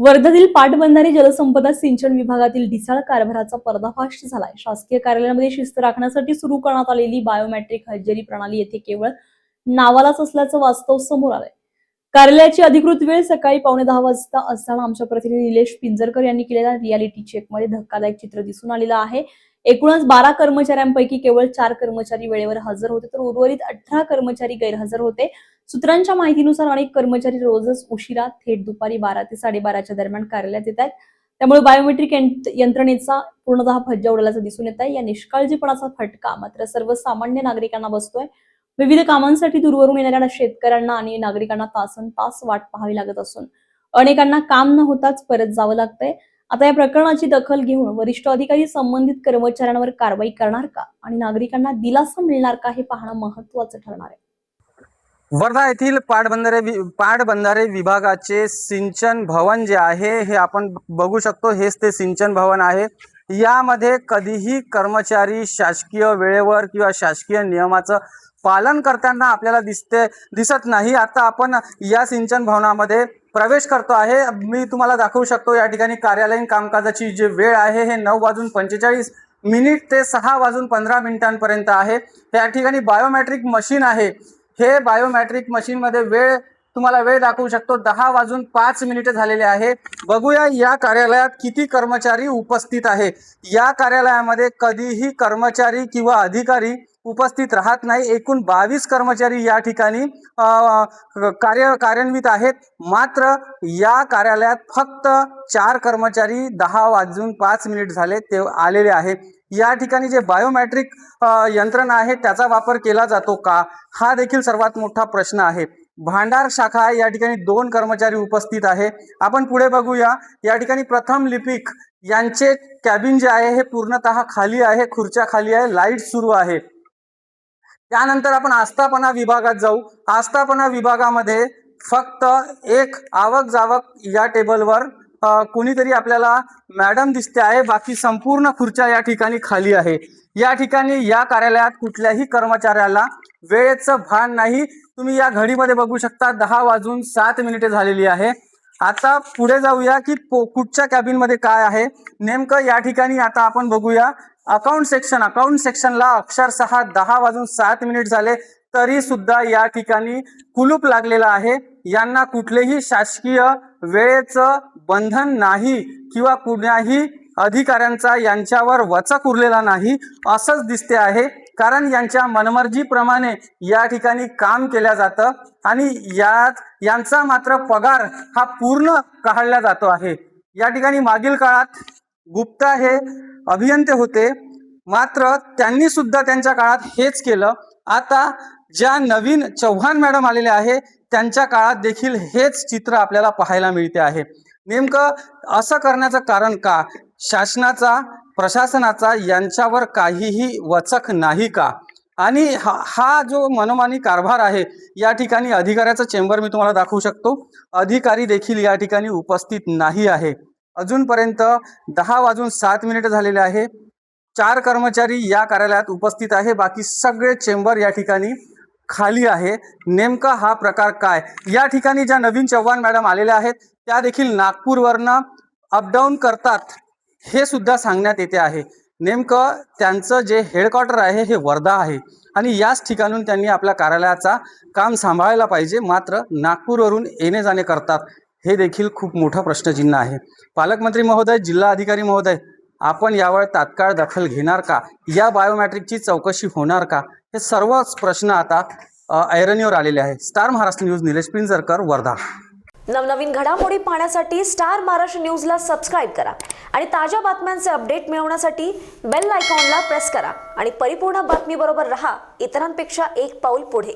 वर्ध्यातील पाटबंधारे जलसंपदा सिंचन विभागातील ढिसाळ कारभाराचा पर्दाफाश झालाय। शासकीय कार्यालयांमध्ये शिस्त राखण्यासाठी सुरू करण्यात आलेली बायोमेट्रिक हजेरी प्रणाली येथे केवळ नावालाच असल्याचं वास्तव समोर आलंय। कार्यालयाची अधिकृत वेळ सकाळी 9:15 वाजता असताना आमच्या प्रतिनिधी निलेश पिंजरकर यांनी केलेल्या रियालिटी चेकमध्ये धक्कादायक चित्र दिसून आलेलं आहे। एकूणच 12 कर्मचाऱ्यांपैकी केवळ 4 कर्मचारी वेळेवर हजर होते, तर उर्वरित 18 कर्मचारी गैरहजर होते। सूत्रांच्या माहितीनुसार अनेक कर्मचारी रोजच उशिरा थेट दुपारी 12 ते 12:30च्या दरम्यान कार्यालयात येत आहेत। त्यामुळे बायोमेट्रिक यंत्रणेचा पूर्णतः फज्जा उडाल्याचं दिसून येत आहे। या निष्काळजीपणाचा फटका मात्र सर्वसामान्य नागरिकांना बसतोय। विविध कामांसाठी दूरवरून येणाऱ्या शेतकऱ्यांना आणि नागरिकांना तासनतास वाट पाहावी लागत असून अनेकांना काम न होताच परत जावं लागतंय। आता या प्रकरणाची दखल घेऊन वरिष्ठ अधिकारी संबंधित कर्मचाऱ्यांवर कारवाई करणार का आणि नागरिकांना दिलासा मिळणार का हे पाहणं महत्त्वाचं ठरणार आहे। वर्धा येथील पाटबंधारे विभागाचे सिंचन भवन जे आहे हे आपण बघू शकतो। हेच ते सिंचन भवन आहे। यामध्ये कधीही कर्मचारी शासकीय वेळेवर किंवा शासकीय नियमाचं पालन करताना आपल्याला दिसत नाही। आता आपण या सिंचन भवनामध्ये प्रवेश करतो आहे। मी तुम्हाला दाखवू शकतो या ठिकाणी कार्यालयीन कामकाजाची जी वेळ आहे हे 9:45 ते 6:15 आहे। या ठिकाणी बायोमेट्रिक मशीन आहे। हे बायोमेट्रिक मशीन मध्ये तुम्हाला वेळ दाखवू शकतो 10:05 झालेले आहे। बघूया या कार्यालयात किती कर्मचारी उपस्थित आहे। या कार्यालयामध्ये कधीही कर्मचारी किंवा अधिकारी उपस्थित राहत नाही। एकूण 22 कर्मचारी या ठिकाणी कार्यान्वित आहेत। मात्र या कार्यालयात फक्त 4 कर्मचारी 10:05 झाले ते आलेले आहेत। या ठिकाणी जे बायोमेट्रिक यंत्रणा आहे त्याचा वापर केला जातो का, हा देखील सर्वात मोठा प्रश्न आहे। भांडार शाखा या ठिकाणी 2 कर्मचारी उपस्थित आहे। आपण पुढे बघूया। या ठिकाणी प्रथम लिपिक यांचे कॅबिन जे आहे हे पूर्णतः खाली आहे, खुर्च्या खाली आहे, लाईट सुरू आहे। त्यानंतर आपण आस्थापना विभागात जाऊ। आस्थापना विभागामध्ये फक्त एक आवक जावक या टेबलवर कोणीतरी आपल्याला मॅडम दिसते आहे, बाकी संपूर्ण खुर्च्या या ठिकाणी खाली आहे। या ठिकाणी या कार्यालयात कुठल्याही कर्मचाऱ्याला वेळेचं भान नाही। तुम्ही या घडीमध्ये बघू शकता 10:07 झालेली आहे। आता पुढे जाऊया की कुठच्या कॅबिन मध्ये काय आहे नेमकं। या ठिकाणी आता आपण बघूया अकाउंट सेक्शनला अक्षरशः 10:07 झाले तरी सुद्धा या ठिकाणी कुलूप लागलेला आहे। यांना कुठलेही शासकीय वेळेचं बंधन नाही किंवा कुणाही अधिकाऱ्यांचा यांच्यावर वचक उरलेला नाही असंच दिसते आहे। कारण यांच्या मनमर्जीप्रमाणे या ठिकाणी काम केलं जातं आणि यांचा मात्र पगार हा पूर्ण काढला जातो आहे। या ठिकाणी मागील काळात गुप्ता हे अभियंते होते, मात्र त्यांनी सुद्धा त्यांच्या काळात हेच केलं। आता ज्या नवीन चव्हाण मॅडम आलेले आहे त्यांच्या काळात देखील हेच चित्र आपल्याला पाहायला मिळते आहे। नेमकं असं करण्याचं कारण का? शासनाचा प्रशासनाचा यांच्यावर काहीही वचक नाही का? आणि हा जो मनमानी कारभार आहे या ठिकाणी अधिकाऱ्याचं चेंबर मी तुम्हाला दाखवू शकतो। अधिकारी देखील या ठिकाणी उपस्थित नाही आहे। अजूनपर्यंत 10:07 झालेले आहे। 4 कर्मचारी या कार्यालयात उपस्थित आहे, बाकी सगळे चेंबर या ठिकाणी खाली आहे। नेमका हा प्रकार काय? या ठिकाणी ज्या नवीन चव्हाण मॅडम आलेल्या आहेत त्या देखील नागपूरवरनं अपडाऊन करतात हे सुद्धा सांगण्यात येते आहे। नेमकं त्यांचं जे हेडक्वार्टर आहे हे वर्धा आहे आणि याच ठिकाणून त्यांनी आपल्या कार्यालयाचा काम सांभाळायला पाहिजे, मात्र नागपूरवरून येणे जाणे करतात। हे देखील खूप मोठा प्रश्नचिन्ह आहे। पालकमंत्री महोदय, जिल्हा अधिकारी महोदय, आपण यावर तात्काळ दखल घेणार का? या बायोमेट्रिकची चौकशी होणार का? हे सर्वच प्रश्न आता ऐरणीवर आलेले आहे। Star Maharashtra news, Nilesh Pinjarkar, Wardha. नवनवीन घडामोडी पाहण्यासाठी स्टार महाराष्ट्र न्यूजला सबस्क्राईब करा आणि ताज्या बातम्यांचे अपडेट मिळवण्यासाठी बेल आयकॉनला प्रेस करा आणि परिपूर्ण बातमीबरोबर रहा, इतरांपेक्षा एक पाऊल पुढे।